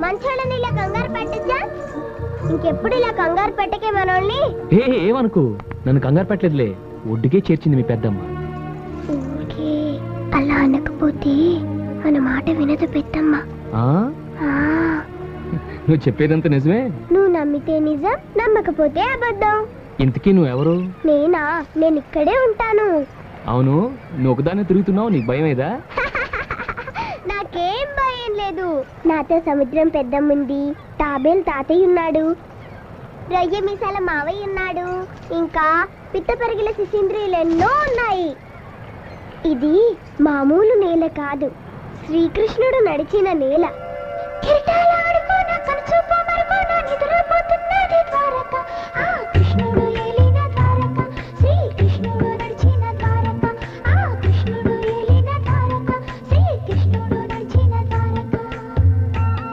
మంచోళ్ళని ఇలా కంగారు పెట్టచ్చా? ఇంకెప్పుడు ఇలా కంగారు పెట్టకే మనోళ్ళని. ఏమనుకో, నన్ను కంగారు పెట్టలేదులే, ఒడ్డుకే చేర్చింది మీ పెద్దమ్మ. ఓకే, అలా అనకపోతే మన మాట వినదు పెద్దమ్మ. నువ్వు చెప్పేదంతా నిజమే. నువ్వు నమ్మితే నిజం, నమ్మకపోతే అబద్ధం. ఇంతకీ నువ్వెవరు? నేనా? నేను ఇక్కడే ఉంటాను. అవును, నువ్వు ఒకదాన్ని తిరుగుతున్నావు, నీకు భయం ఏదా? నాకేం భయం లేదు. నాతో సముద్రం పెద్దమ్ముంది, తాబేలు తాతయ్య ఉన్నాడు, రొయ్య మీసాల మావయ్య ఉన్నాడు, ఇంకా పిట్ట పెరిగిల శిశింద్రియులు ఎన్నో ఉన్నాయి. ఇది మామూలు నేల కాదు, శ్రీకృష్ణుడు నడిచిన నేల.